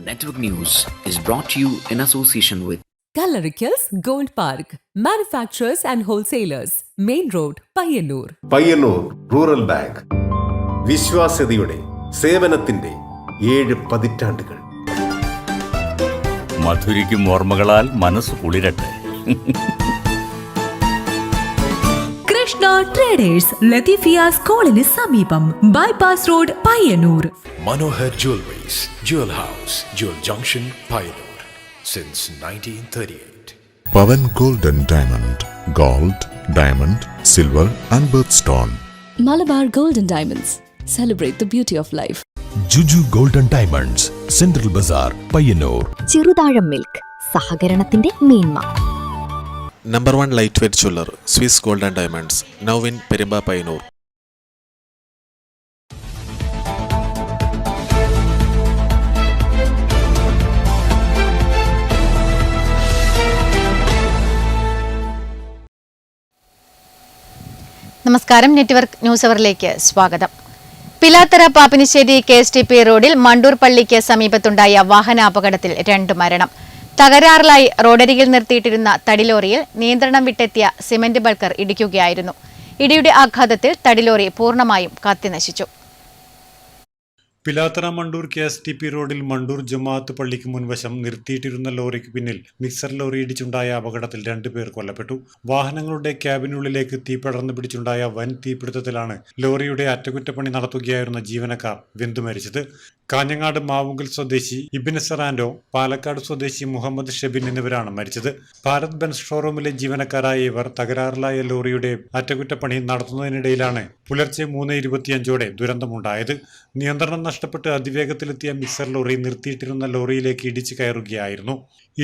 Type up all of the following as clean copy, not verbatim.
Network News is brought to you in association with Kalarikals Gold Park, manufacturers and wholesalers, Main Road, Payyannur. Payyannur rural bank വിശ്വാസ്യതയുടെ സേവനത്തിന്റെ 7 പതിറ്റാണ്ടുകൾ. മധുരിക്കും ഓർമ്മകളാൽ മനസ്സ് കുളിരട്ടെ. Krishna traders Latheefiya സ്കൂളിന് സമീപം bypass road Payyanur. Manohar Jewelries, Jewel House, Jewel Junction, Payyanur, since 1938. Pavan Gold and Diamond, Gold, Diamond, Silver and Birthstone. Malabar Gold and Diamonds, celebrate the beauty of life. Juju Gold and Diamonds, Central Bazaar, Payyanur. Cheruthazham milk, സഹകരണത്തിന്റെ മേന്മ. Number 1 lightweight jeweler, Swiss Gold and Diamonds, now in Perimba, Payyanur. നമസ്കാരം, network news അവറിലേക്ക് സ്വാഗതം. Pilathara Pappinisseri KSTP റോഡിൽ മണ്ടൂർ പള്ളിക്ക് സമീപത്തുണ്ടായ വാഹനാപകടത്തിൽ 2 മരണം. തകരാറിലായി റോഡരികിൽ നിർത്തിയിട്ടിരുന്ന തടിലോറിയിൽ നിയന്ത്രണം വിട്ടെത്തിയ സിമന്റ് ബൾക്കർ ഇടിക്കുകയായിരുന്നു. ഇടിയുടെ ആഘാതത്തിൽ തടിലോറി പൂർണ്ണമായും കത്തിനശിച്ചു. പിലാത്തറ മണ്ടൂർ KSTP റോഡിൽ മണ്ടൂർ ജമാഅത്ത് പള്ളിക്ക് മുൻവശം നിർത്തിയിട്ടിരുന്ന ലോറിക്ക് പിന്നിൽ മിക്സർ ലോറി ഇടിച്ചുണ്ടായ അപകടത്തിൽ 2 പേർ കൊല്ലപ്പെട്ടു. വാഹനങ്ങളുടെ ക്യാബിനുള്ളിലേക്ക് തീ പടർന്നു പിടിച്ചുണ്ടായ വൻ തീപിടുത്തത്തിലാണ് ലോറിയുടെ അറ്റകുറ്റപ്പണി നടത്തുകയായിരുന്ന ജീവനക്കാർ വെന്തു മരിച്ചത്. കാഞ്ഞങ്ങാട് മാവുങ്കൽ സ്വദേശി ഇബ്ന് സെറാൻഡോ, പാലക്കാട് സ്വദേശി മുഹമ്മദ് ഷെബിൻ എന്നിവരാണ് മരിച്ചത്. ഭാരത് ബെൻസ് ഷോറൂമിലെ ജീവനക്കാരായ ഇവർ തകരാറിലായ ലോറിയുടെ അറ്റകുറ്റപ്പണി നടത്തുന്നതിനിടയിലാണ് പുലർച്ചെ 3:25 ദുരന്തമുണ്ടായത്. നിയന്ത്രണം നഷ്ടപ്പെട്ട് അതിവേഗത്തിലെത്തിയ മിക്സർ ലോറി നിർത്തിയിട്ടിരുന്ന ലോറിയിലേക്ക് ഇടിച്ചു കയറുകയായിരുന്നു.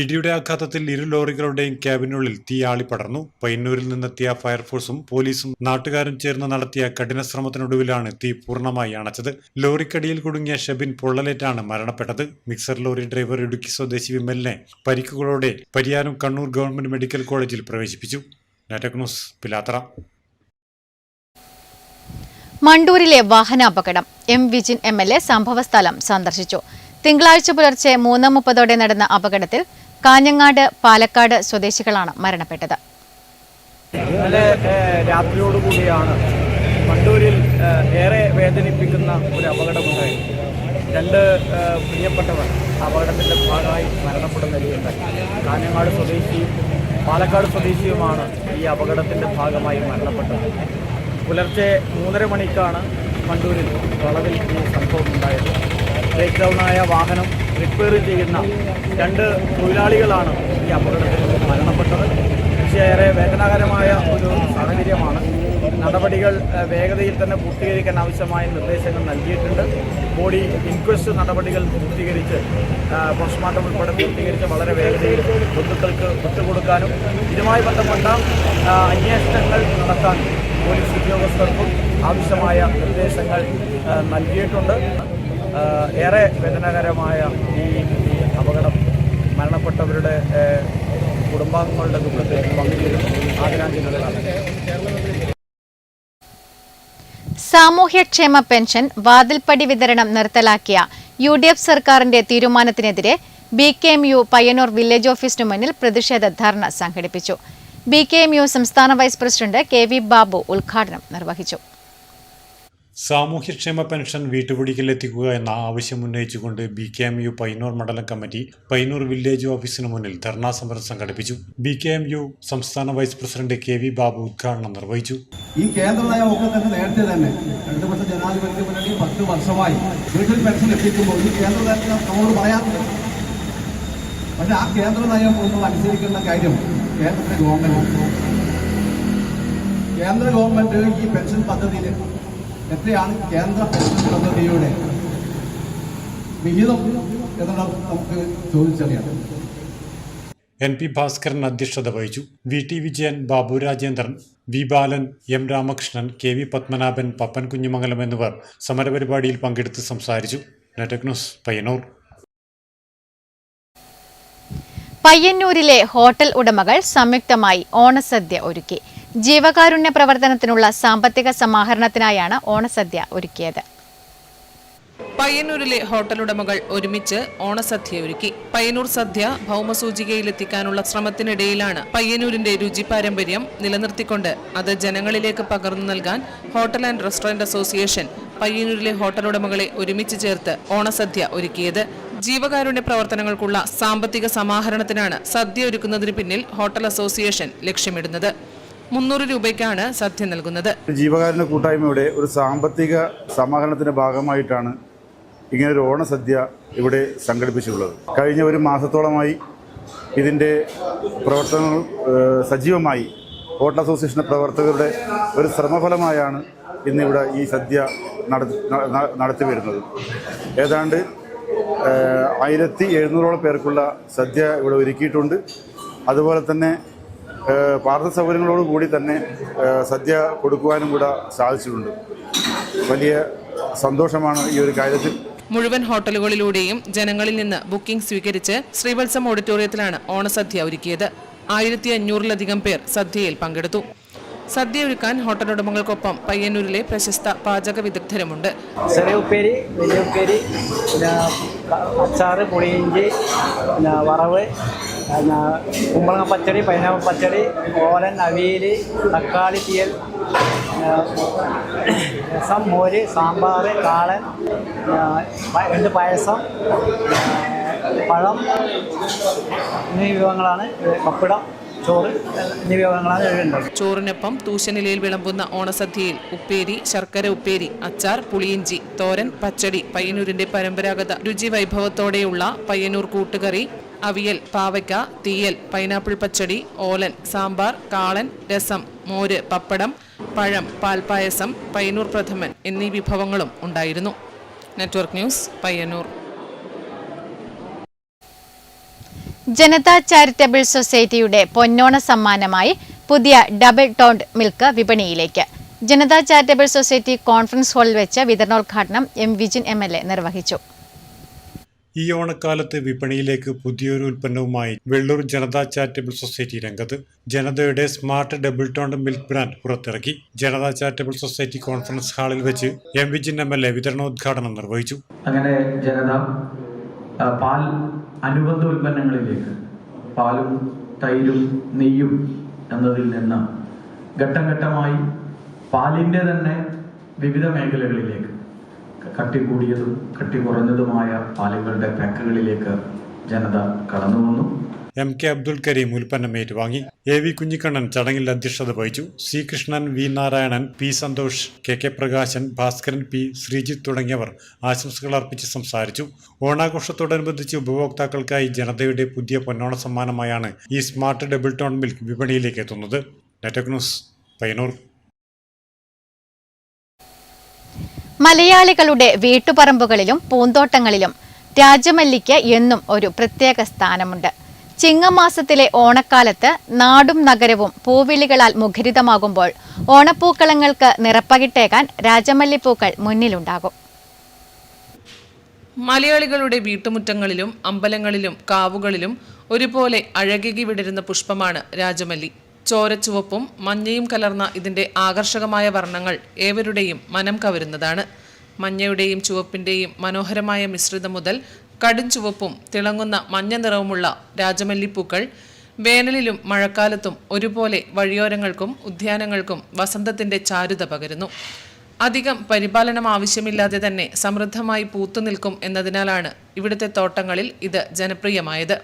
ഇടിയുടെ ആഘാതത്തിൽ 2 ലോറികളുടെയും ക്യാബിനുള്ളിൽ തീ ആളിപ്പടർന്നു. പയ്യന്നൂരിൽ നിന്നെത്തിയ ഫയർഫോഴ്സും പോലീസും നാട്ടുകാരും ചേർന്ന് നടത്തിയ കഠിന ശ്രമത്തിനൊടുവിലാണ് തീ പൂർണ്ണമായി അണച്ചത്. ലോറിക്കടിയിൽ കുടുങ്ങിയ ഷെബിൻ പൊള്ളലേറ്റാണ് മരണപ്പെട്ടത്. മിക്സർ ലോറി ഡ്രൈവർ ഇടുക്കി സ്വദേശി വിമലിനെ പരിക്കുകളോടെ പരിയാരം കണ്ണൂർ ഗവൺമെന്റ് മെഡിക്കൽ കോളേജിൽ പ്രവേശിപ്പിച്ചു. Network news, Pilathara. മണ്ടൂരിലെ വാഹനാപകടം. M. വിജിൻ MLA സംഭവസ്ഥലം സന്ദർശിച്ചു. തിങ്കളാഴ്ച പുലർച്ചെ 3:30 നടന്ന അപകടത്തിൽ കാഞ്ഞങ്ങാട്, പാലക്കാട് സ്വദേശികളാണ് മരണപ്പെട്ടത്. ഇന്നലെ രാത്രിയോടുകൂടിയാണ് മണ്ടൂരിൽ ഏറെ വേദനിപ്പിക്കുന്ന ഒരു അപകടമുണ്ടായി. 2 പ്രിയപ്പെട്ടവർ അപകടത്തിൻ്റെ ഭാഗമായി മരണപ്പെടുന്നതിലുണ്ടായി. കാഞ്ഞങ്ങാട് സ്വദേശിയും പാലക്കാട് സ്വദേശിയുമാണ് ഈ അപകടത്തിൻ്റെ ഭാഗമായി മരണപ്പെട്ടത്. പുലർച്ചെ 3:30 മണിക്കാണ് മണ്ടൂരിൽ വളവിൽ ഈ സംഭവം ഉണ്ടായത്. ബ്രേക്ക് ഡൗണായ വാഹനം റിപ്പയർ ചെയ്യുന്ന 2 തൊഴിലാളികളാണ് ഈ അപകടത്തിൽ മരണപ്പെട്ടത്. ഏറെ വേദനാകരമായ ഒരു സാഹചര്യമാണ്. നടപടികൾ വേഗതയിൽ തന്നെ പൂർത്തീകരിക്കാൻ ആവശ്യമായ നിർദ്ദേശങ്ങൾ നൽകിയിട്ടുണ്ട്. ബോഡി ഇൻക്വസ്റ്റ് നടപടികൾ പൂർത്തീകരിച്ച് പോസ്റ്റ്മോർട്ടം ഉൾപ്പെടെ പൂർത്തീകരിച്ച് വളരെ വേഗതയിൽ ബന്ധുക്കൾക്ക് വിട്ടുകൊടുക്കാനും ഇതുമായി ബന്ധപ്പെട്ട അന്വേഷണങ്ങൾ നടത്താനും പോലീസ് ഉദ്യോഗസ്ഥർക്കും ആവശ്യമായ നിർദ്ദേശങ്ങൾ നൽകിയിട്ടുണ്ട്. ഏറെ വേദനാകരമായ ഈ അപകടം മരണപ്പെട്ടവരുടെ കുടുംബാംഗങ്ങളുടെ ദുഃഖത്തിൽ പങ്കുചേരുന്നു. ആദരാഞ്ജലികളാണ്. സാമൂഹ്യക്ഷേമ പെൻഷൻ വാതിൽപ്പടി വിതരണം നിർത്തലാക്കിയ UDF സർക്കാരിന്റെ തീരുമാനത്തിനെതിരെ BKMU പയ്യന്നൂർ വില്ലേജ് ഓഫീസിനു മുന്നിൽ പ്രതിഷേധ ധർണ സംഘടിപ്പിച്ചു. BKMU സംസ്ഥാന വൈസ് പ്രസിഡന്റ് KV ബാബു ഉദ്ഘാടനം നിർവഹിച്ചു. സാമൂഹ്യക്ഷേമ പെൻഷൻ വീട്ടുപടിക്കൽ എത്തിക്കുക എന്ന ആവശ്യം ഉന്നയിച്ചുകൊണ്ട് BKMU പയ്യന്നൂർ മണ്ഡലം കമ്മിറ്റി പയ്യന്നൂർ വില്ലേജ് ഓഫീസിന് മുന്നിൽ ധർണാ സമരം സംഘടിപ്പിച്ചു. BKMU സംസ്ഥാന വൈസ് പ്രസിഡന്റ് KV ബാബു ഉദ്ഘാടനം നിർവഹിച്ചു. ഈ കേന്ദ്ര നയം ഒക്കെ തന്നെ നേരത്തെ തന്നെ 2 വർഷം ജനാധിപത്യ മുന്നണി 10 വർഷമായി വീട്ടിൽ പെൻഷൻ എത്തിക്കുമ്പോൾ ഈ കേന്ദ്ര നയത്തിൽ നമ്മളോട് പറയാറുണ്ട്. പക്ഷെ ആ കേന്ദ്ര നയം നമ്മൾ അനുസരിക്കേണ്ട കാര്യം കേന്ദ്ര ഗവൺമെന്റ് ഈ പെൻഷൻ പദ്ധതിയിൽ എത്രയാണ് കേന്ദ്ര പെൻഷൻ പദ്ധതിയുടെ വിഹിതം എന്നുള്ളത് നമുക്ക് ചോദിച്ചറിയാം. NP ഭാസ്കരൻ അധ്യക്ഷത വഹിച്ചു. VT വിജയൻ, ബാബു രാജേന്ദ്രൻ, V ബാലൻ, M രാമകൃഷ്ണൻ, KV പത്മനാഭൻ, പപ്പൻ കുഞ്ഞുമംഗലം എന്നിവർ സമരപരിപാടിയിൽ പങ്കെടുത്ത് സംസാരിച്ചു. Network news, Payyannur. പയ്യന്നൂരിലെ ഹോട്ടൽ ഉടമകൾ സംയുക്തമായി ഓണസദ്യ ഒരുക്കി. ജീവകാരുണ്യ പ്രവർത്തനത്തിനുള്ള സാമ്പത്തിക സമാഹരണത്തിനായാണ് ഓണസദ്യ ഒരുക്കിയത്. പയ്യന്നൂരിലെ ഹോട്ടലുടമകൾ ഒരുമിച്ച് ഓണസദ്യ ഒരുക്കി. പയ്യന്നൂർ സദ്യ ഭൗമസൂചികയിലെത്തിക്കാനുള്ള ശ്രമത്തിനിടയിലാണ് പയ്യന്നൂരിന്റെ രുചി പാരമ്പര്യം നിലനിർത്തിക്കൊണ്ട് അത് ജനങ്ങളിലേക്ക് പകർന്നു നൽകാൻ ഹോട്ടൽ ആൻഡ് റെസ്റ്റോറന്റ് അസോസിയേഷൻ പയ്യന്നൂരിലെ ഹോട്ടലുടമകളെ ഒരുമിച്ച് ചേർത്ത് ഓണസദ്യ ഒരുക്കിയത്. ജീവകാരുണ്യ പ്രവർത്തനങ്ങൾക്കുള്ള സാമ്പത്തിക സമാഹരണത്തിനാണ് സദ്യ ഒരുക്കുന്നതിന് പിന്നിൽ ഹോട്ടൽ അസോസിയേഷൻ ലക്ഷ്യമിടുന്നത്. 300 രൂപയ്ക്കാണ് സദ്യ നൽകുന്നത്. ജീവകാരുണ്യ കൂട്ടായ്മയുടെ ഒരു സാമ്പത്തിക സമാഹരണത്തിന്റെ ഭാഗമായിട്ടാണ് ഇങ്ങനൊരു ഓണസദ്യ ഇവിടെ സംഘടിപ്പിച്ചിട്ടുള്ളത്. കഴിഞ്ഞ ഒരു മാസത്തോളമായി ഇതിൻ്റെ പ്രവർത്തനങ്ങൾ സജീവമായി ഹോട്ടൽ അസോസിയേഷൻ പ്രവർത്തകരുടെ ഒരു ശ്രമഫലമായാണ് ഇന്നിവിടെ ഈ സദ്യ നടത്തി വരുന്നത്. ഏതാണ്ട് 1700ഓളം പേർക്കുള്ള സദ്യ ഇവിടെ ഒരുക്കിയിട്ടുണ്ട്. അതുപോലെ തന്നെ പാർശ്വ സൗകര്യങ്ങളോടുകൂടി തന്നെ സദ്യ കൊടുക്കുവാനും കൂടെ സാധിച്ചിട്ടുണ്ട്. വലിയ സന്തോഷമാണ് ഈ ഒരു കാര്യത്തിൽ. മുഴുവൻ ഹോട്ടലുകളിലൂടെയും ജനങ്ങളിൽ നിന്ന് ബുക്കിംഗ് സ്വീകരിച്ച് ശ്രീവത്സം ഓഡിറ്റോറിയത്തിലാണ് ഓണസദ്യ ഒരുക്കിയത്. 1500-ലധികം പേർ സദ്യയിൽ പങ്കെടുത്തു. സദ്യ ഒരുക്കാൻ ഹോട്ടൽ ഉടമകൾക്കൊപ്പം പയ്യന്നൂരിലെ പ്രശസ്ത പാചക വിദഗ്ധരുമുണ്ട്. ചെറിയ ഉപ്പേരി, വലിയ ഉപ്പേരി, അച്ചാറ്, പുളിയിഞ്ചി, വറവ്, കുമ്പളങ്ങ പച്ചടി, പൈനാപ്പിൾ പച്ചടി, ഓലൻ, അവിയൽ, തക്കാളി തീയൽ, രസം, മോര്, സാമ്പാർ, കാളൻ, 2 പായസം, പഴം എന്നീ വിഭവങ്ങളാണ്. പപ്പടം, ചോറ് എന്നീ വിഭവങ്ങളാണ് എഴുതുന്നത്. ചോറിനൊപ്പം തൂശനിലയിൽ വിളമ്പുന്ന ഓണസദ്യയിൽ ഉപ്പേരി, ശർക്കര ഉപ്പേരി, അച്ചാർ, പുളിയിഞ്ചി, തോരൻ, പച്ചടി, പയ്യന്നൂരിന്റെ പരമ്പരാഗത രുചി വൈഭവത്തോടെയുള്ള പയ്യന്നൂർ കൂട്ടുകറി, അവിയൽ, പാവയ്ക്ക, തീയൽ, പൈനാപ്പിൾ പച്ചടി, ഓലൻ, സാമ്പാർ, കാളൻ, രസം, മോര്, പപ്പടം, പഴം, പാൽപ്പായസം, പയ്യന്നൂർ പ്രഥമൻ എന്നീ വിഭവങ്ങളും ഉണ്ടായിരുന്നു. Network news, Payyannur. Janata charitable സൊസൈറ്റിയുടെ പൊന്നോണ സമ്മാനമായി പുതിയ ഡബിൾ ടോണ്ട് മിൽക്ക് വിപണിയിലേക്ക്. ജനതാ ചാരിറ്റബിൾ സൊസൈറ്റി കോൺഫറൻസ് ഹാളിൽ വെച്ച് വിതരണോദ്ഘാടനം എം വിജിൻ MLA നിർവഹിച്ചു. ഈ ഓണക്കാലത്ത് വിപണിയിലേക്ക് പുതിയൊരു ഉൽപ്പന്നവുമായി വെള്ളൂർ ജനതാ ചാരിറ്റബിൾ സൊസൈറ്റി രംഗത്ത്. ജനതയുടെ smart double toned milk brand പുറത്തിറക്കി. ജനതാ ചാരിറ്റബിൾ സൊസൈറ്റി കോൺഫറൻസ് ഹാളിൽ വെച്ച് എം വിജിൻ MLA വിതരണോദ്ഘാടനം നിർവഹിച്ചു. അങ്ങനെ ജനത പാൽ അനുബന്ധ ഉൽപ്പന്നങ്ങളിലേക്ക്, പാലും തൈരും നെയ്യും എന്നതിൽ നിന്ന് ഘട്ടം ഘട്ടമായി പാലിൻ്റെ തന്നെ വിവിധ മേഖലകളിലേക്ക്, കട്ടി കൂടിയതും കട്ടി കുറഞ്ഞതുമായ പാലുകളുടെ പാക്കുകളിലേക്ക് ജനത കടന്നു വന്നു. MK അബ്ദുൽ കരീം ഉൽപ്പന്നം ഏറ്റുവാങ്ങി. AV കുഞ്ഞിക്കണ്ണൻ ചടങ്ങിൽ അധ്യക്ഷത വഹിച്ചു. C Krishnan, V Narayanan, P Santhosh, KK Prakashan, Bhaskaran P, Sreejith തുടങ്ങിയവർ ആശംസകൾ അർപ്പിച്ച് സംസാരിച്ചു. ഓണാഘോഷത്തോടനുബന്ധിച്ച് ഉപഭോക്താക്കൾക്കായി ജനതയുടെ പുതിയ പൊന്നോണ സമ്മാനമായാണ് ഈ സ്മാർട്ട് ഡബിൾ ടോൺ മിൽക്ക് വിപണിയിലേക്ക് എത്തുന്നത്. Network news, Payyanur. മലയാളികളുടെ വീട്ടുപറമ്പുകളിലും പൂന്തോട്ടങ്ങളിലും രാജമല്ലിക്ക് എന്നും ഒരു പ്രത്യേക സ്ഥാനമുണ്ട്. ചിങ്ങമാസത്തിലെ ഓണക്കാലത്ത് നാടും നഗരവും പൂവിളികളാൽ മുഖരിതമാകുമ്പോൾ ഓണപ്പൂക്കളങ്ങൾക്ക് നിറപ്പകിട്ടേകാൻ രാജമല്ലിപ്പൂക്കൾ മുന്നിലുണ്ടാകും. മലയാളികളുടെ വീട്ടുമുറ്റങ്ങളിലും അമ്പലങ്ങളിലും കാവുകളിലും ഒരുപോലെ അഴകി വിടരുന്ന പുഷ്പമാണ് രാജമല്ലി. ചോരച്ചുവപ്പും മഞ്ഞയും കലർന്ന ഇതിന്റെ ആകർഷകമായ വർണ്ണങ്ങൾ ഏവരുടെയും മനം കവരുന്നതാണ്. മഞ്ഞയുടെയും ചുവപ്പിന്റെയും മനോഹരമായ മിശ്രിതം മുതൽ കടും ചുവപ്പും തിളങ്ങുന്ന മഞ്ഞ നിറവുമുള്ള രാജമല്ലിപ്പൂക്കൾ വേനലിലും മഴക്കാലത്തും ഒരുപോലെ വഴിയോരങ്ങൾക്കും ഉദ്യാനങ്ങൾക്കും വസന്തത്തിന്റെ ചാരുത പകരുന്നു. അധികം പരിപാലനം ആവശ്യമില്ലാതെ തന്നെ സമൃദ്ധമായി പൂത്തുനിൽക്കും എന്നതിനാലാണ് ഇവിടുത്തെ തോട്ടങ്ങളിൽ ഇത് ജനപ്രിയമായത്.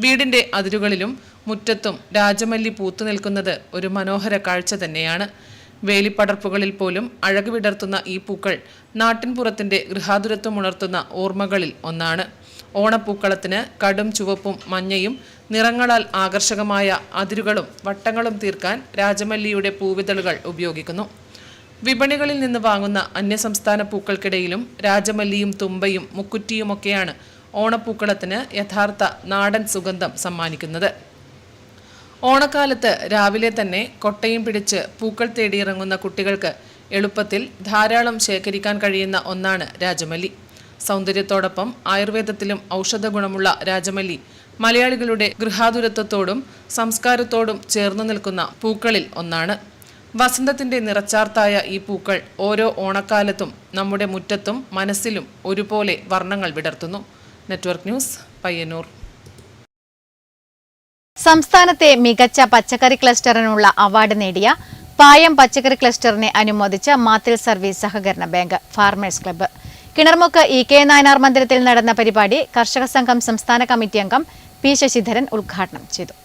വീടിന്റെ അതിരുകളിലും മുറ്റത്തും രാജമല്ലി പൂത്തുനിൽക്കുന്നത് ഒരു മനോഹര കാഴ്ച തന്നെയാണ്. വേലിപ്പടർപ്പുകളിൽ പോലും അഴകു വിടർത്തുന്ന ഈ പൂക്കൾ നാട്ടിൻപുറത്തിന്റെ ഗൃഹാതുരത്വം ഉണർത്തുന്ന ഓർമ്മകളിൽ ഒന്നാണ്. ഓണപ്പൂക്കളത്തിന് കടും ചുവപ്പും മഞ്ഞയും നിറങ്ങളാൽ ആകർഷകമായ അതിരുകളും വട്ടങ്ങളും തീർക്കാൻ രാജമല്ലിയുടെ പൂവിതളുകൾ ഉപയോഗിക്കുന്നു. വിപണികളിൽ നിന്ന് വാങ്ങുന്ന അന്യസംസ്ഥാന പൂക്കൾക്കിടയിലും രാജമല്ലിയും തുമ്പയും മുക്കുറ്റിയുമൊക്കെയാണ് ഓണപ്പൂക്കളത്തിന് യഥാർത്ഥ നാടൻ സുഗന്ധം സമ്മാനിക്കുന്നത്. ഓണക്കാലത്ത് രാവിലെ തന്നെ കൊട്ടയും പിടിച്ച് പൂക്കൾ തേടിയിറങ്ങുന്ന കുട്ടികൾക്ക് എളുപ്പത്തിൽ ധാരാളം ശേഖരിക്കാൻ കഴിയുന്ന ഒന്നാണ് രാജമല്ലി. സൗന്ദര്യത്തോടൊപ്പം ആയുർവേദത്തിലും ഔഷധ ഗുണമുള്ള രാജമല്ലി മലയാളികളുടെ ഗൃഹാതുരത്വത്തോടും സംസ്കാരത്തോടും ചേർന്നു നിൽക്കുന്ന പൂക്കളിൽ ഒന്നാണ്. വസന്തത്തിന്റെ നിറച്ചാർത്തായ ഈ പൂക്കൾ ഓരോ ഓണക്കാലത്തും നമ്മുടെ മുറ്റത്തും മനസ്സിലും ഒരുപോലെ വർണ്ണങ്ങൾ വിടർത്തുന്നു. Network news, Payyanur. സംസ്ഥാനത്തെ മികച്ച പച്ചക്കറി ക്ലസ്റ്ററിനുള്ള അവാർഡ് നേടിയ പായം പച്ചക്കറി ക്ലസ്റ്ററിനെ അനുമോദിച്ച മാത്തിൽ സർവീസ് സഹകരണ bank farmers club. Kinarmukku EK Nayanar മന്ദിരത്തിൽ നടന്ന പരിപാടി കർഷക സംഘം സംസ്ഥാന കമ്മിറ്റി അംഗം P ശശിധരൻ ഉദ്ഘാടനം ചെയ്തു.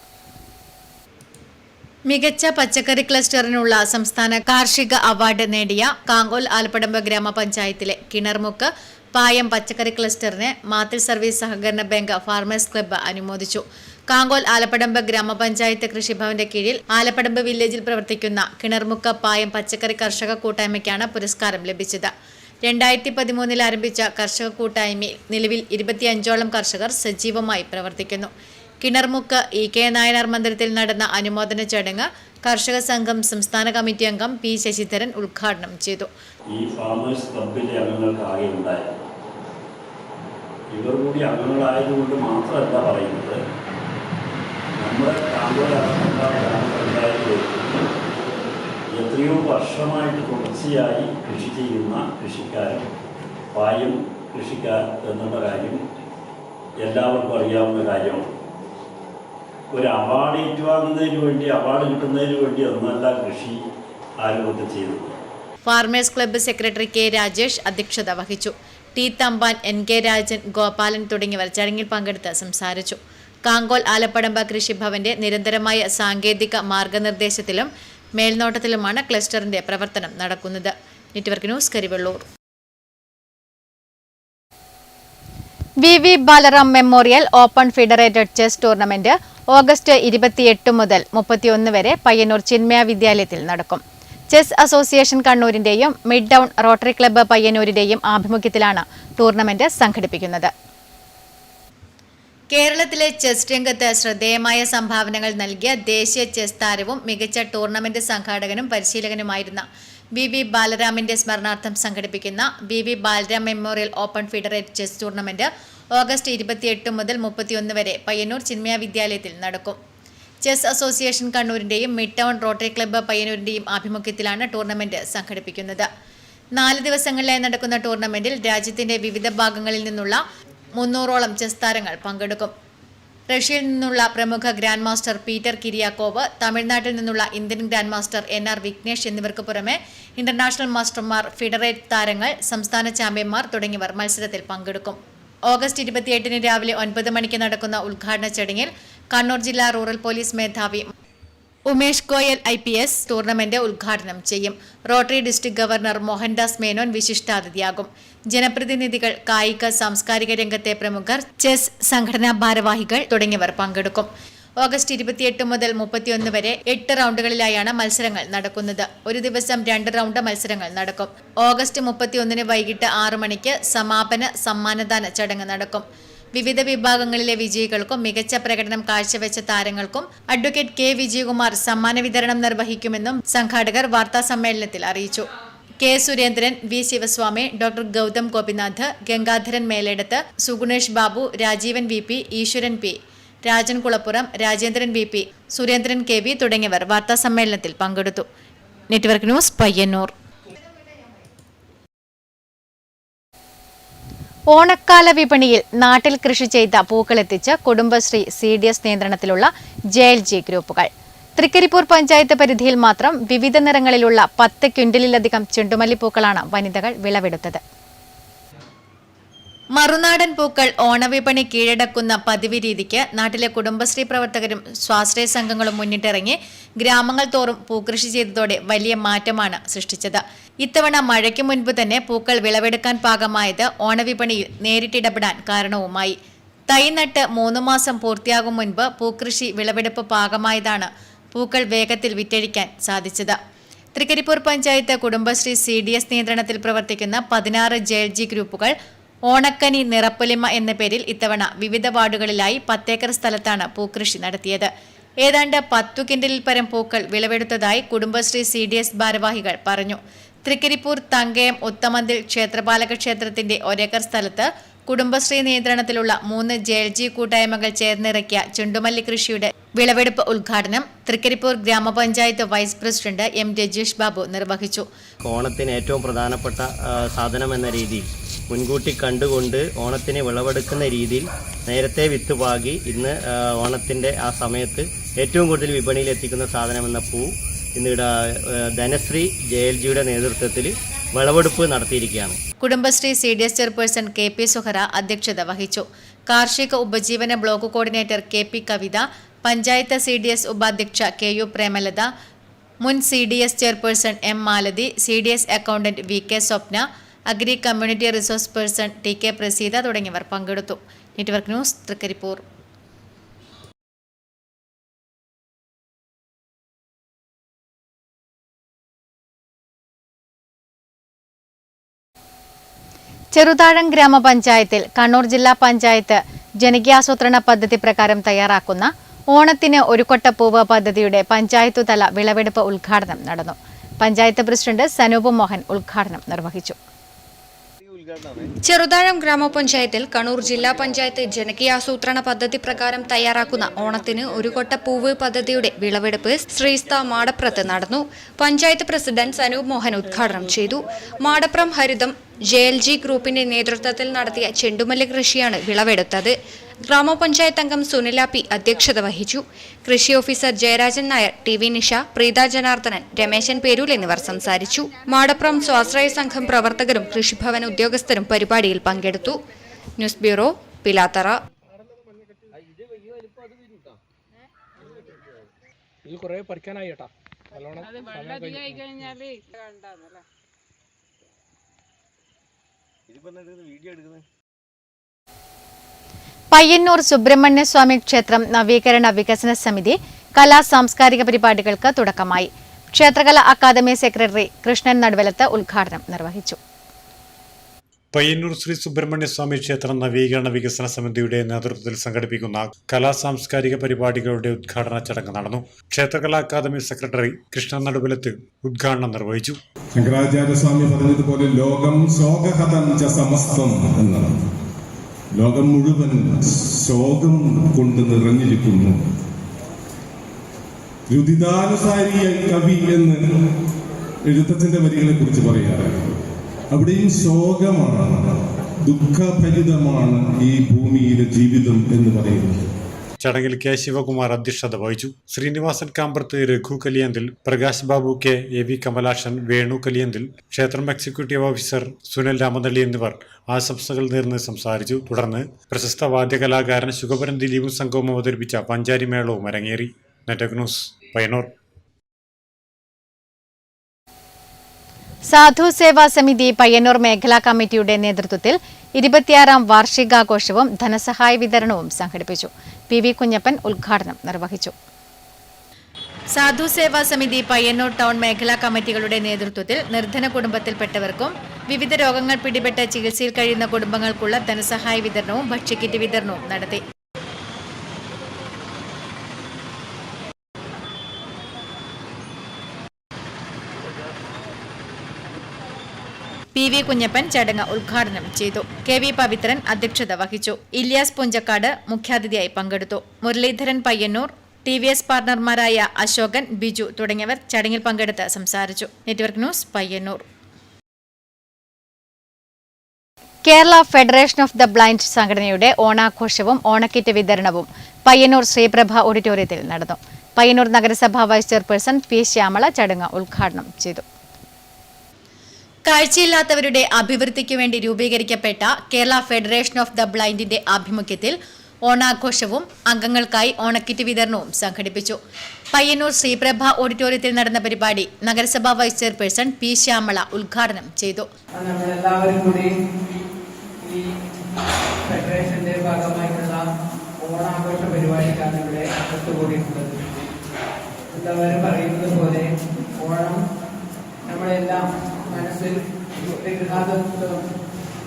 മികച്ച പച്ചക്കറി ക്ലസ്റ്ററിനുള്ള സംസ്ഥാന കാർഷിക അവാർഡ് നേടിയ കാങ്കോൽ ആലപ്പടമ്പ് ഗ്രാമപഞ്ചായത്തിലെ കിണർമുക്ക് പായം പച്ചക്കറി ക്ലസ്റ്ററിനെ മാത്തിൽ സർവീസ് സഹകരണ ബാങ്ക് ഫാർമേഴ്സ് ക്ലബ്ബ് അനുമോദിച്ചു. കാങ്കോൽ ആലപ്പടമ്പ് ഗ്രാമപഞ്ചായത്ത് കൃഷിഭവന്റെ കീഴിൽ ആലപ്പടമ്പ് വില്ലേജിൽ പ്രവർത്തിക്കുന്ന കിണർമുക്ക് പായം പച്ചക്കറി കർഷക കൂട്ടായ്മയ്ക്കാണ് പുരസ്കാരം ലഭിച്ചത്. 2013 ആരംഭിച്ച കർഷക കൂട്ടായ്മയിൽ നിലവിൽ 25ഓളം കർഷകർ സജീവമായി പ്രവർത്തിക്കുന്നു. കിണർമുക്ക് EK നായനാർ മന്ദിരത്തിൽ നടന്ന അനുമോദന ചടങ്ങ് കർഷക സംഘം സംസ്ഥാന കമ്മിറ്റി അംഗം P ശശിധരൻ ഉദ്ഘാടനം ചെയ്തു. ഈ ഫാമേഴ്സ് ക്ലബിലെ അംഗങ്ങൾക്ക് ആകെ ഉണ്ടായി ഇവർ കൂടി അംഗങ്ങളായതുകൊണ്ട് മാത്രമല്ല പറയുന്നത്, നമ്മുടെ ഗ്രാമപഞ്ചായത്തിൽ എത്രയോ വർഷമായിട്ട് തുടർച്ചയായി കൃഷി ചെയ്യുന്ന കൃഷിക്കാരും പായം കൃഷിക്കാർ എന്നുള്ള കാര്യം എല്ലാവർക്കും അറിയാവുന്ന കാര്യമാണ്. ഒരു അവാർഡ് ഏറ്റുവാങ്ങുന്നതിന് വേണ്ടി, അവാർഡ് കിട്ടുന്നതിന് വേണ്ടി ഒന്നല്ല കൃഷി ആരംഭത്തിൽ ചെയ്തത്. Farmers club secretary K Rajesh അധ്യക്ഷത വഹിച്ചു. T തമ്പാൻ, NK രാജൻ, ഗോപാലൻ തുടങ്ങിയവർ ചടങ്ങിൽ പങ്കെടുത്ത് സംസാരിച്ചു. കാങ്കോൽ ആലപ്പടമ്പ കൃഷിഭവന്റെ നിരന്തരമായ സാങ്കേതിക മാർഗനിർദ്ദേശത്തിലും മേൽനോട്ടത്തിലുമാണ് ക്ലസ്റ്ററിന്റെ പ്രവർത്തനം നടക്കുന്നത്. Network news, Karivellur. VV Balaram memorial open federated chess tournament August 28 മുതൽ 31 വരെ പയ്യന്നൂർ ചിന്മയ വിദ്യാലയത്തിൽ നടക്കും. ചെസ് അസോസിയേഷൻ കണ്ണൂരിന്റെയും മിഡ് ടൗൺ റോട്ടറി ക്ലബ്ബ് പയ്യന്നൂരിന്റെയും ആഭിമുഖ്യത്തിലാണ് ടൂർണമെന്റ് സംഘടിപ്പിക്കുന്നത്. കേരളത്തിലെ ചെസ് രംഗത്ത് ശ്രദ്ധേയമായ സംഭാവനകൾ നൽകിയ ദേശീയ ചെസ് താരവും മികച്ച ടൂർണമെന്റ് സംഘാടകനും പരിശീലകനുമായിരുന്ന VV ബാലറാമിന്റെ സ്മരണാർത്ഥം സംഘടിപ്പിക്കുന്ന VV Balaram memorial open federated chess tournament August 28 മുതൽ 31 വരെ പയ്യന്നൂർ ചിന്മയ വിദ്യാലയത്തിൽ നടക്കും. ചെസ് അസോസിയേഷൻ കണ്ണൂരിന്റെയും മിഡ് ടൗൺ റോട്ടറി ക്ലബ്ബ് പയ്യന്നൂരിന്റെയും ആഭിമുഖ്യത്തിലാണ് ടൂർണമെന്റ് സംഘടിപ്പിക്കുന്നത്. 4 ദിവസങ്ങളിലായി നടക്കുന്ന ടൂർണമെന്റിൽ രാജ്യത്തിന്റെ വിവിധ ഭാഗങ്ങളിൽ നിന്നുള്ള 300ഓളം ചെസ് താരങ്ങൾ പങ്കെടുക്കും. റഷ്യയിൽ നിന്നുള്ള പ്രമുഖ ഗ്രാൻഡ് മാസ്റ്റർ പീറ്റർ കിരിയാക്കോവ്, തമിഴ്നാട്ടിൽ നിന്നുള്ള Indian grand master NR Vignesh എന്നിവർക്ക് പുറമെ ഇന്റർനാഷണൽ മാസ്റ്റർമാർ, ഫെഡറേറ്റ് താരങ്ങൾ, സംസ്ഥാന ചാമ്പ്യന്മാർ തുടങ്ങിയവർ മത്സരത്തിൽ പങ്കെടുക്കും. ഓഗസ്റ്റ് 28 രാവിലെ 9 മണിക്ക് നടക്കുന്ന ഉദ്ഘാടന ചടങ്ങിൽ കണ്ണൂർ ജില്ലാ റൂറൽ പോലീസ് മേധാവി ഉമേഷ് ഗോയൽ IPS ടൂർണമെന്റ് ഉദ്ഘാടനം ചെയ്യും. Rotary district governor Mohandas Menon വിശിഷ്ടാതിഥിയാകും. ജനപ്രതിനിധികൾ, കായിക സാംസ്കാരിക രംഗത്തെ പ്രമുഖർ, ചെസ് സംഘടനാ ഭാരവാഹികൾ തുടങ്ങിയവർ പങ്കെടുക്കും. ഓഗസ്റ്റ് 28 മുതൽ 31 വരെ 8 റൗണ്ടുകളിലായാണ് മത്സരങ്ങൾ നടക്കുന്നത്. ഒരു ദിവസം 2 റൗണ്ട് മത്സരങ്ങൾ നടക്കും. ഓഗസ്റ്റ് 31 വൈകിട്ട് 6 മണിക്ക് സമാപന സമ്മാനദാന ചടങ്ങ് നടക്കും. വിവിധ വിഭാഗങ്ങളിലെ വിജയികൾക്കും മികച്ച പ്രകടനം കാഴ്ചവെച്ച താരങ്ങൾക്കും അഡ്വക്കേറ്റ് K വിജയകുമാർ സമ്മാന വിതരണം നിർവഹിക്കുമെന്നും സംഘാടകർ വാർത്താ സമ്മേളനത്തിൽ അറിയിച്ചു. K Surendran, V Sivaswami, doctor Gautam Gopinath, Gangadharan Meledath, Sugunesh Babu, Rajeevan VP, Eswaran P, Rajan Kulappuram, Rajendran VP, Surendran KV തുടങ്ങിയവർ വാർത്താ സമ്മേളനത്തിൽ പങ്കെടുത്തു. Network news, Payyanur. ഓണക്കാല വിപണിയിൽ നാട്ടിൽ കൃഷി ചെയ്ത പൂക്കളെത്തിച്ച് കുടുംബശ്രീ CDS നിയന്ത്രണത്തിലുള്ള JLG ഗ്രൂപ്പുകൾ. തൃക്കരിപ്പൂർ പഞ്ചായത്ത് പരിധിയിൽ മാത്രം വിവിധ നിറങ്ങളിലുള്ള 10 ക്വിന്റലിലധികം ചെണ്ടുമല്ലിപ്പൂക്കളാണ് വനിതകൾ വിളവെടുത്തത്. മറുനാടൻ പൂക്കൾ ഓണവിപണി കീഴടക്കുന്ന പതിവ് രീതിക്ക് നാട്ടിലെ കുടുംബശ്രീ പ്രവർത്തകരും സ്വാശ്രയ സംഘങ്ങളും മുന്നിട്ടിറങ്ങി ഗ്രാമങ്ങൾ തോറും പൂക്കൃഷി ചെയ്തതോടെ വലിയ മാറ്റമാണ് സൃഷ്ടിച്ചത്. ഇത്തവണ മഴയ്ക്ക് മുൻപ് തന്നെ പൂക്കൾ വിളവെടുക്കാൻ പാകമായത് ഓണവിപണിയിൽ നേരിട്ടിടപെടാൻ കാരണവുമായി. തൈ നട്ട് 3 മാസം പൂർത്തിയാകും മുൻപ് പൂക്കൃഷി വിളവെടുപ്പ് പാകമായതാണ് പൂക്കൾ വേഗത്തിൽ വിറ്റഴിക്കാൻ സാധിച്ചത്. തൃക്കരിപ്പൂർ പഞ്ചായത്ത് കുടുംബശ്രീ CDS നിയന്ത്രണത്തിൽ പ്രവർത്തിക്കുന്ന 16 JLG ഗ്രൂപ്പുകൾ ഓണക്കനി നിറപ്പൊലിമ എന്ന പേരിൽ ഇത്തവണ വിവിധ വാർഡുകളിലായി 10 ഏക്കർ സ്ഥലത്താണ് പൂക്കൃഷി നടത്തിയത്. ഏതാണ്ട് 10 ക്വിന്റലിൽ പരം പൂക്കൾ വിളവെടുത്തതായി കുടുംബശ്രീ CDS ഭാരവാഹികൾ പറഞ്ഞു. തൃക്കരിപ്പൂർ തങ്കയം ഉത്തമന്തിൽ ക്ഷേത്രപാലക ക്ഷേത്രത്തിന്റെ 1 ഏക്കർ സ്ഥലത്ത് കുടുംബശ്രീ നിയന്ത്രണത്തിലുള്ള 3 JLG കൂട്ടായ്മകൾ ചേർന്നിറക്കിയ ചെണ്ടുമല്ലി കൃഷിയുടെ വിളവെടുപ്പ് ഉദ്ഘാടനം തൃക്കരിപ്പൂർ ഗ്രാമപഞ്ചായത്ത് vice president M. Rajeesh Babu നിർവഹിച്ചു. ഓണത്തിന് ഏറ്റവും പ്രധാനപ്പെട്ട സാധനം എന്ന രീതിയിൽ മുൻകൂട്ടി കണ്ടുകൊണ്ട് ഓണത്തിന് വിളവെടുക്കുന്ന രീതിയിൽ നേരത്തെ വിത്ത് പാകി ഇന്ന് ഓണത്തിൻ്റെ ആ സമയത്ത് ഏറ്റവും കൂടുതൽ വിപണിയിൽ എത്തിക്കുന്ന സാധനമെന്ന പൂ ഇന്നിവിടെ ധനശ്രീ JLGയുടെ നേതൃത്വത്തിൽ വിളവെടുപ്പ് നടത്തിയിരിക്കുകയാണ്. Kudumbashree CDS chairperson KP Suhara അധ്യക്ഷത വഹിച്ചു. കാർഷിക ഉപജീവന block coordinator KP Kavitha, panchayat CDS ഉപാധ്യക്ഷ KU പ്രേമലത, മുൻ CDS chairperson M. Malathi, CDS accountant VK Swapna, agri community resource person TK Praseetha തുടങ്ങിയവർ പങ്കെടുത്തു. Network news Trikaripur. ചെറുതാഴം ഗ്രാമപഞ്ചായത്തിൽ കണ്ണൂർ ജില്ലാ പഞ്ചായത്ത് ജനകീയാസൂത്രണ പദ്ധതി പ്രകാരം തയ്യാറാക്കുന്ന ഓണത്തിന് ഒരു കൊട്ടപ്പൂവ് പദ്ധതിയുടെ പഞ്ചായത്ത് തല വിളവെടുപ്പ് ഉദ്ഘാടനം നടന്നു. പഞ്ചായത്ത് പ്രസിഡന്റ് സനൂപ് മോഹൻ ഉദ്ഘാടനം നിർവഹിച്ചു. ചെറുതാഴം ഗ്രാമപഞ്ചായത്തിൽ കണ്ണൂർ ജില്ലാ പഞ്ചായത്ത് ജനകീയാസൂത്രണ പദ്ധതി പ്രകാരം തയ്യാറാക്കുന്ന ഓണത്തിന് ഒരു കൊട്ടപ്പൂവ് പദ്ധതിയുടെ വിളവെടുപ്പ് ശ്രീസ്ത മാടപ്രത്ത് നടന്നു. പഞ്ചായത്ത് പ്രസിഡന്റ് സനൂപ് മോഹൻ ഉദ്ഘാടനം ചെയ്തു. മാടപ്രം ഹരിതം JLG ഗ്രൂപ്പിന്റെ നേതൃത്വത്തിൽ നടത്തിയ ചെണ്ടുമല്ലി കൃഷിയാണ് വിളവെടുത്തത്. ഗ്രാമപഞ്ചായത്ത് അംഗം സുനില P. അധ്യക്ഷത വഹിച്ചു. കൃഷി ഓഫീസർ ജയരാജൻ നായർ, TV നിഷ, പ്രീത ജനാർദ്ദനൻ, രമേശൻ പേരൂൽ എന്നിവർ സംസാരിച്ചു. മാടപ്രം സ്വാശ്രയ സംഘം പ്രവർത്തകരും കൃഷിഭവൻ ഉദ്യോഗസ്ഥരും പരിപാടിയിൽ പങ്കെടുത്തു. News bureau, Pilathara. പയ്യന്നൂർ സുബ്രഹ്മണ്യസ്വാമി ക്ഷേത്രം നവീകരണ വികസന സമിതി കലാ സാംസ്കാരിക പരിപാടികൾക്ക് തുടക്കമായി. ക്ഷേത്രകലാ അക്കാദമി സെക്രട്ടറി കൃഷ്ണൻ നടുവലത്ത് ഉദ്ഘാടനം നിർവഹിച്ചു. പയ്യന്നൂർ ശ്രീ സുബ്രഹ്മണ്യസ്വാമി ക്ഷേത്രം നവീകരണ വികസന സമിതിയുടെ നേതൃത്വത്തിൽ സംഘടിപ്പിക്കുന്ന കലാ സാംസ്കാരിക പരിപാടികളുടെ ഉദ്ഘാടന ചടങ്ങ് നടന്നു. ക്ഷേത്രകലാ അക്കാദമി സെക്രട്ടറി കൃഷ്ണൻ നടുവലത്ത് ഉദ്ഘാടനം നിർവഹിച്ചു. ശങ്കരാചാര്യസ്വാമി പറഞ്ഞതുപോലെ ലോകം ശോകഹതം ച സമസ്തം എന്നാണ്. ലോകം മുഴുവൻ ശോകം കൊണ്ട് നിറഞ്ഞിരിക്കുന്നു. രുദിതാനുസാരിയ കവി എന്ന് എഴുത്തച്ഛന്റെ വരികളെ കുറിച്ച് പറയാറ്. അവിടെയും ശോകമാണ്, ദുഃഖഭരിതമാണ് ഈ ഭൂമിയിലെ ജീവിതം എന്ന് പറയുന്നത്. ചടങ്ങിൽ K. ശിവകുമാർ അധ്യക്ഷത വഹിച്ചു. ശ്രീനിവാസൻ കാമ്പർത്ത്, രഘു കലിയന്തിൽ, പ്രകാശ് ബാബു K, AV കമലാഷൻ, വേണു കലിയന്തിൽ, ക്ഷേത്രം എക്സിക്യൂട്ടീവ് ഓഫീസർ സുനിൽ രാമതള്ളി എന്നിവർ ആശംസകൾ നേർന്ന് സംസാരിച്ചു. തുടർന്ന് പ്രശസ്ത വാദ്യകലാകാരൻ ശുഗപരൻ ദിലീപും സംഘവും അവതരിപ്പിച്ച പഞ്ചാരി മേളവും അരങ്ങേറി. Network news, Payyanur. സാധു സേവാ സമിതി പയ്യന്നൂർ മേഖലാ കമ്മിറ്റിയുടെ നേതൃത്വത്തിൽ 26ാം വാർഷികാഘോഷവും ധനസഹായ വിതരണവും സംഘടിപ്പിച്ചു. PV കുഞ്ഞപ്പൻ ഉദ്ഘാടനം നിർവഹിച്ചു. സാധു സേവാ സമിതി പയ്യന്നൂർ ടൗൺ മേഖലാ കമ്മിറ്റികളുടെ നേതൃത്വത്തിൽ നിർധന കുടുംബത്തിൽപ്പെട്ടവർക്കും വിവിധ രോഗങ്ങൾ പിടിപെട്ട് ചികിത്സയിൽ കഴിയുന്ന കുടുംബങ്ങൾക്കുള്ള ധനസഹായ വിതരണവും ഭക്ഷ്യക്കിറ്റ് വിതരണവും നടത്തി. PV കുഞ്ഞപ്പൻ ചടങ്ങ് ഉദ്ഘാടനം ചെയ്തു. KV പവിത്രൻ അധ്യക്ഷത വഹിച്ചു. ഇല്യാസ് പുഞ്ചക്കാട് മുഖ്യാതിഥിയായി പങ്കെടുത്തു. മുരളീധരൻ പയ്യന്നൂർ, TVS പാർട്ണർമാരായ അശോകൻ, ബിജു തുടങ്ങിയവർ ചടങ്ങിൽ പങ്കെടുത്ത് സംസാരിച്ചു. Network news, Payyanur. Kerala federation of the blind സംഘടനയുടെ ഓണാഘോഷവും ഓണക്കിറ്റ് വിതരണവും പയ്യന്നൂർ ശ്രീപ്രഭ ഓഡിറ്റോറിയത്തിൽ നടന്നു. പയ്യന്നൂർ നഗരസഭ വൈസ് ചെയർപേഴ്സൺ P. ശ്യാമള ചടങ്ങ് ഉദ്ഘാടനം ചെയ്തു. കാഴ്ചയില്ലാത്തവരുടെ അഭിവൃദ്ധിക്കു വേണ്ടി രൂപീകരിക്കപ്പെട്ട കേരള ഫെഡറേഷൻ ഓഫ് ദ ബ്ലൈൻഡിന്റെ ആഭിമുഖ്യത്തിൽ ഓണാഘോഷവും അംഗങ്ങൾക്കായി ഓണക്കിറ്റ് വിതരണവും സംഘടിപ്പിച്ചു. പയ്യന്നൂർ ശ്രീപ്രഭ ഓഡിറ്റോറിയത്തിൽ നടന്ന പരിപാടി നഗരസഭാ വൈസ് ചെയർപേഴ്സൺ P. ശ്യാമള ഉദ്ഘാടനം ചെയ്തു. നമ്മളെല്ലാവരും കൂടി ഈ ഫെഡറേഷന്റെ ഭാഗമായിട്ടുള്ള ഓണാഘോഷ പരിപാടിക്കാണ് ഇവിടെ ഒത്തുകൂടിയിട്ടുള്ളത്. എല്ലാവരും പറയുന്നത് പോലെ ഓണം നമ്മളെല്ലാം മനസ്സിൽ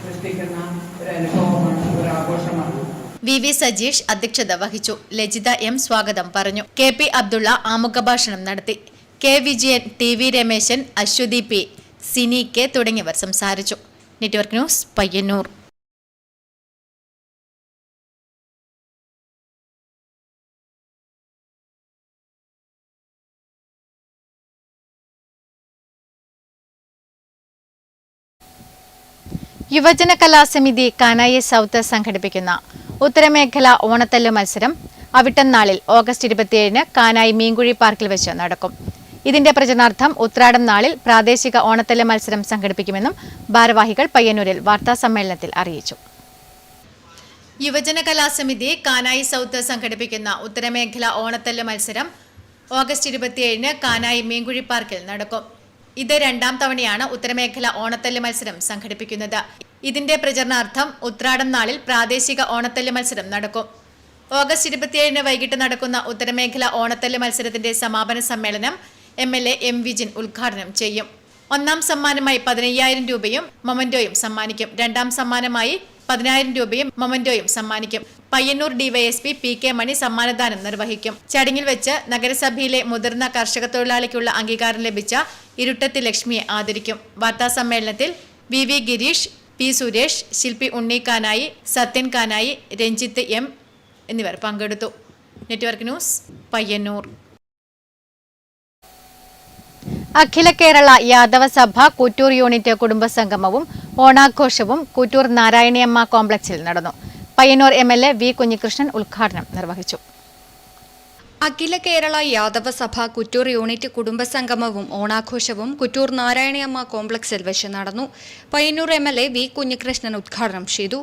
സൃഷ്ടിക്കുന്ന ഒരു അനുഭവമാണ്, ഒരു ആഘോഷമാണ്. VV സജീഷ് അധ്യക്ഷത വഹിച്ചു. ലജിത M സ്വാഗതം പറഞ്ഞു. KP അബ്ദുള്ള ആമുഖഭാഷണം നടത്തി. K. Vijayan, TV Rameshan, Aswathy P, Sini K തുടങ്ങിയവർ സംസാരിച്ചു. Network news, Payyanur. യുവജന കലാസമിതി കാനായി സൗത്ത് സംഘടിപ്പിക്കുന്ന ഉത്തരമേഖല ഓണത്തല്ല് മത്സരം അവിട്ടം നാളിൽ ഓഗസ്റ്റ് 27-ന് കാനായി മീൻകുഴി പാർക്കിൽ വെച്ച് നടക്കും. ഇതിന്റെ പ്രചരണാർത്ഥം ഉത്രാടം നാളിൽ പ്രാദേശിക ഓണത്തല്ല് മത്സരം സംഘടിപ്പിക്കുമെന്നും ഭാരവാഹികൾ പയ്യന്നൂരിൽ വാർത്താസമ്മേളനത്തിൽ അറിയിച്ചു. യുവജന കലാസമിതി കാനായി സൗത്ത് സംഘടിപ്പിക്കുന്ന ഉത്തരമേഖല ഓണത്തല്ല് മത്സരം ഓഗസ്റ്റ് 27-ന് കാനായി മീൻകുഴി പാർക്കിൽ നടക്കും. ഇത് രണ്ടാം തവണയാണ് ഉത്തരമേഖല ഓണത്തല്ല് മത്സരം സംഘടിപ്പിക്കുന്നത്. ഇതിന്റെ പ്രചരണാർത്ഥം ഉത്രാടം നാളിൽ പ്രാദേശിക ഓണത്തല്ല് മത്സരം നടക്കും. ഓഗസ്റ്റ് 27-ന് വൈകിട്ട് നടക്കുന്ന ഉത്തരമേഖല ഓണത്തല്ല് മത്സരത്തിന്റെ സമാപന സമ്മേളനം MLA M. വിജിൻ ഉദ്ഘാടനം ചെയ്യും. ഒന്നാം സമ്മാനമായി 15,000 രൂപയും മൊമന്റോയും സമ്മാനിക്കും. രണ്ടാം സമ്മാനമായി 10,000 രൂപയും മൊമന്റോയും സമ്മാനിക്കും. പയ്യന്നൂർ DYSP PK മണി സമ്മാനദാനം നിർവഹിക്കും. ചടങ്ങിൽ വെച്ച് നഗരസഭയിലെ മുതിർന്ന കർഷക തൊഴിലാളിക്കുള്ള അംഗീകാരം ലഭിച്ച ഇരുട്ടത്തി ലക്ഷ്മിയെ ആദരിക്കും. വാർത്താസമ്മേളനത്തിൽ VV ഗിരീഷ്, P. സുരേഷ്, ശില്പി ഉണ്ണിക്കാനായി, സത്യൻ കാനായി, രഞ്ജിത്ത് M എന്നിവർ പങ്കെടുത്തു. Network news, Payyannur. Akhila Kerala Yadava Sabha Kuttoor unit കുടുംബസംഗമവും ഓണാഘോഷവും കുറ്റൂർ നാരായണിയമ്മ കോംപ്ലക്സിൽ നടന്നു. Payyanur MLA V. കുഞ്ഞികൃഷ്ണൻ ഉദ്ഘാടനം നിർവഹിച്ചു. അഖില കേരള യാദവ സഭ കുറ്റൂർ യൂണിറ്റ് കുടുംബസംഗമവും ഓണാഘോഷവും കുറ്റൂർ നാരായണിയമ്മ കോംപ്ലക്സിൽ വെച്ച് നടന്നു. Payyanur MLA V. കുഞ്ഞികൃഷ്ണൻ ഉദ്ഘാടനം ചെയ്തു.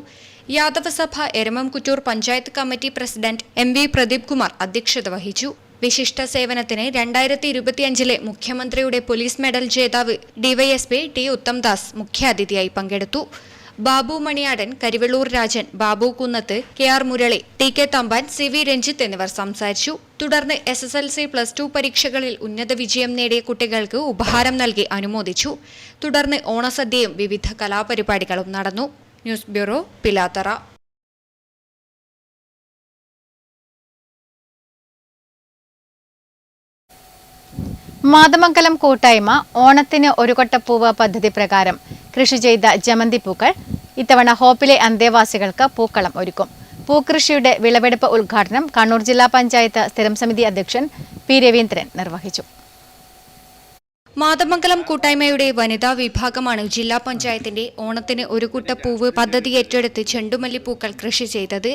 Yadava Sabha Eramam Kuttoor panchayat committee president MV Pradeep Kumar അധ്യക്ഷത വഹിച്ചു. വിശിഷ്ട സേവനത്തിന് 2025-ലെ മുഖ്യമന്ത്രിയുടെ പോലീസ് മെഡൽ ജേതാവ് DYSP T. ഉത്തംദാസ് മുഖ്യാതിഥിയായി പങ്കെടുത്തു. ബാബു മണിയാടൻ, കരിവെള്ളൂർ രാജൻ, ബാബു കുന്നത്ത്, KR Murali, TK Thampan, CV Ranjith എന്നിവർ സംസാരിച്ചു. തുടർന്ന് SSLC+2 പരീക്ഷകളിൽ ഉന്നത വിജയം നേടിയ കുട്ടികൾക്ക് ഉപഹാരം നൽകി അനുമോദിച്ചു. തുടർന്ന് ഓണസദ്യയും വിവിധ കലാപരിപാടികളും നടന്നു. News bureau, Pilathara. മാതമംഗലം കൂട്ടായ്മ ഓണത്തിന് ഒരു കൊട്ടപ്പൂവ് പദ്ധതി പ്രകാരം കൃഷി ചെയ്ത ജമന്തി പൂക്കൾ ഇത്തവണ ഹോപ്പിലെ അന്തേവാസികൾക്ക് പൂക്കളം ഒരുക്കും. പൂക്കൃഷിയുടെ വിളവെടുപ്പ് ഉദ്ഘാടനം കണ്ണൂർ ജില്ലാ പഞ്ചായത്ത് സ്ഥിരം സമിതി അധ്യക്ഷൻ P. രവീന്ദ്രൻ നിർവഹിച്ചു. മാതമംഗലം കൂട്ടായ്മയുടെ വനിതാ വിഭാഗമാണ് ജില്ലാ പഞ്ചായത്തിന്റെ ഓണത്തിന് ഒരു കുട്ടപ്പൂവ് പദ്ധതി ഏറ്റെടുത്ത് ചെണ്ടുമല്ലിപ്പൂക്കൾ കൃഷി ചെയ്തത്.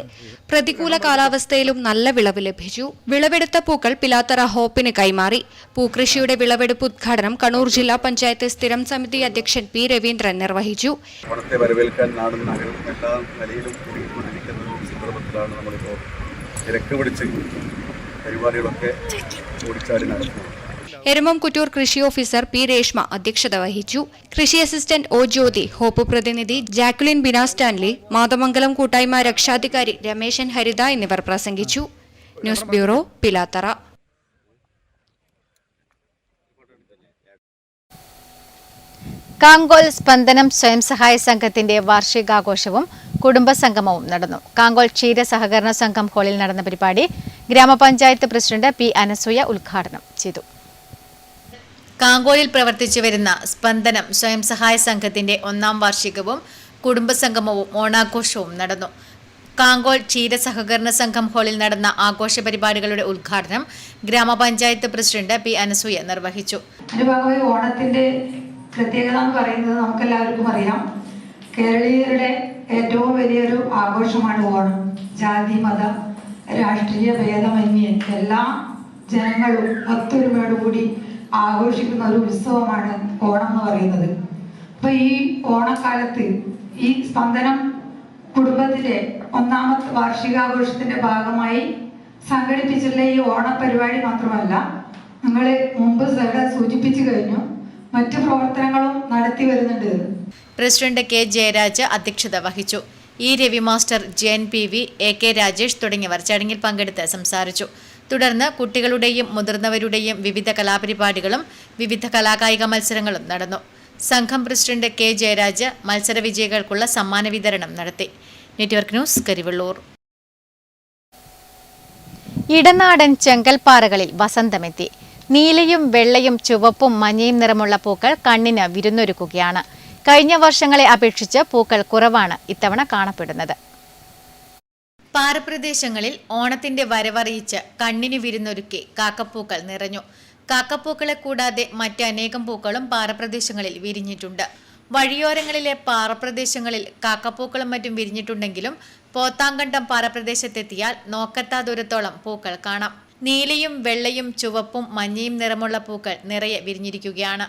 പ്രതികൂല കാലാവസ്ഥയിലും നല്ല വിളവ് ലഭിച്ചു. വിളവെടുത്ത പൂക്കൾ പിലാത്തറ ഹോപ്പിന് കൈമാറി. പൂക്കൃഷിയുടെ വിളവെടുപ്പ് ഉദ്ഘാടനം കണ്ണൂർ ജില്ലാ പഞ്ചായത്ത് സ്ഥിരം സമിതി അധ്യക്ഷൻ P. രവീന്ദ്രൻ നിർവഹിച്ചു. ഓണത്തെ വരവേൽക്കാൻ നാടും നഗരവും എല്ലാ നിലയിലും കൂടിക്കൊണ്ടിരിക്കുന്ന ഒരു സന്ദർഭത്തിലാണ് നമ്മളിപ്പോൾ തിരക്ക് പിടിച്ച് പരിപാടികളൊക്കെ ഓടിച്ചാടി നടത്തുന്നത്. എരമം കുറ്റൂർ കൃഷി ഓഫീസർ P. രേഷ്മ അധ്യക്ഷത വഹിച്ചു. കൃഷി അസിസ്റ്റന്റ് O. ജ്യോതി, ഹോപ്പ് പ്രതിനിധി ജാക്വലിൻ ബിന സ്റ്റാൻലി, മാതമംഗലം കൂട്ടായ്മ രക്ഷാധികാരി രമേശൻ ഹരിത എന്നിവർ പ്രസംഗിച്ചു. News bureau, Pilathara. കാങ്കോൽ സ്പന്ദനം സ്വയം സഹായ സംഘത്തിന്റെ വാർഷികാഘോഷവും കുടുംബസംഗമവും നടന്നു. കാങ്കോൽ ക്ഷീര സഹകരണ സംഘം ഹാളിൽ നടന്ന പരിപാടി ഗ്രാമപഞ്ചായത്ത് പ്രസിഡന്റ് P. അനസൂയ ഉദ്ഘാടനം ചെയ്തു. കാങ്കോലിൽ പ്രവർത്തിച്ചു വരുന്ന സ്പന്ദനം സ്വയം സഹായ സംഘത്തിന്റെ 1ാം വാർഷികവും കുടുംബസംഗമവും ഓണാഘോഷവും നടന്നു. കാങ്കോൽ ക്ഷീര സഹകരണ സംഘം ഹാളിൽ നടന്ന ആഘോഷ പരിപാടികളുടെ ഉദ്ഘാടനം ഗ്രാമപഞ്ചായത്ത് പ്രസിഡന്റ് P. അനസൂയ നിർവഹിച്ചു. അനുഭാഗമായി ഓണത്തിന്റെ പ്രത്യേകത എന്ന് പറയുന്നത് നമുക്കെല്ലാവർക്കും അറിയാം. കേരളീയരുടെ ഏറ്റവും വലിയൊരു ആഘോഷമാണ് ഓണം. ജാതി മത രാഷ്ട്രീയ ഭേദമന്യേ എല്ലാ ജനങ്ങളും ഒത്തൊരുമയോടുകൂടി ആഘോഷിക്കുന്ന ഒരു ഉത്സവമാണ് ഓണം എന്ന് പറയുന്നത്. അപ്പൊ ഈ ഓണക്കാലത്ത് ഈ സ്പന്ദനം കുടുംബത്തിന്റെ 1ാമത്തെ വാർഷികാഘോഷത്തിന്റെ ഭാഗമായി സംഘടിപ്പിച്ചിട്ടുള്ള ഈ ഓണപരിപാടി മാത്രമല്ല, നിങ്ങൾ മുമ്പ് സൂചിപ്പിച്ചു കഴിഞ്ഞു, മറ്റു പ്രവർത്തനങ്ങളും നടത്തി വരുന്നുണ്ട്. President K. ജയരാജ് അധ്യക്ഷത വഹിച്ചു. E. Ravi master, JN PV, AK Rajesh തുടങ്ങിയവർ ചടങ്ങിൽ പങ്കെടുത്ത് സംസാരിച്ചു. തുടർന്ന് കുട്ടികളുടെയും മുതിർന്നവരുടെയും വിവിധ കലാപരിപാടികളും വിവിധ കലാകായിക മത്സരങ്ങളും നടന്നു. സംഘം പ്രസിഡന്റ് K. ജയരാജ് മത്സര വിജയികൾക്കുള്ള സമ്മാന വിതരണം നടത്തി. Network news, Karivellur. ഇടനാടൻ ചെങ്കൽപ്പാറകളിൽ വസന്തമെത്തി. നീലയും വെള്ളയും ചുവപ്പും മഞ്ഞയും നിറമുള്ള പൂക്കൾ കണ്ണിന് വിരുന്നൊരുക്കുകയാണ്. കഴിഞ്ഞ വർഷങ്ങളെ അപേക്ഷിച്ച് പൂക്കൾ കുറവാണ് ഇത്തവണ കാണപ്പെടുന്നത്. പാറപ്രദേശങ്ങളിൽ ഓണത്തിന്റെ വരവറിയിച്ച് കണ്ണിന് വിരുന്നൊരുക്കി കാക്കപ്പൂക്കൾ നിറഞ്ഞു. കാക്കപ്പൂക്കളെ കൂടാതെ മറ്റനേകം പൂക്കളും പാറപ്രദേശങ്ങളിൽ വിരിഞ്ഞിട്ടുണ്ട്. വഴിയോരങ്ങളിലെ പാറപ്രദേശങ്ങളിൽ കാക്കപ്പൂക്കളും മറ്റും വിരിഞ്ഞിട്ടുണ്ടെങ്കിലും പോത്താങ്കണ്ടം പാറപ്രദേശത്തെത്തിയാൽ നോക്കെത്താ ദൂരത്തോളം പൂക്കൾ കാണാം. നീലയും വെള്ളയും ചുവപ്പും മഞ്ഞയും നിറമുള്ള പൂക്കൾ നിറയെ വിരിഞ്ഞിരിക്കുകയാണ്.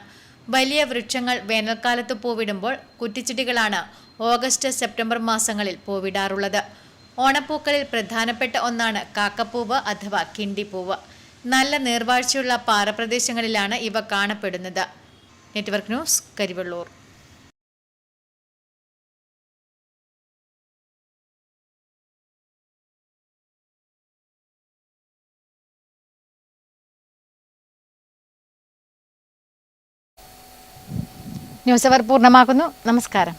വലിയ വൃക്ഷങ്ങൾ വേനൽക്കാലത്ത് പൂവിടുമ്പോൾ കുറ്റിച്ചെടികളാണ് ഓഗസ്റ്റ് സെപ്റ്റംബർ മാസങ്ങളിൽ പൂവിടാറുള്ളത്. ഓണപ്പൂക്കളിൽ പ്രധാനപ്പെട്ട ഒന്നാണ് കാക്കപ്പൂവ് അഥവാ കിണ്ടിപ്പൂവ്. നല്ല നീർവാഴ്ചയുള്ള പാറപ്രദേശങ്ങളിലാണ് ഇവ കാണപ്പെടുന്നത്. Network news, Karivellur. ന്യൂസ് അവർ പൂർണ്ണമാകുന്നു. നമസ്കാരം.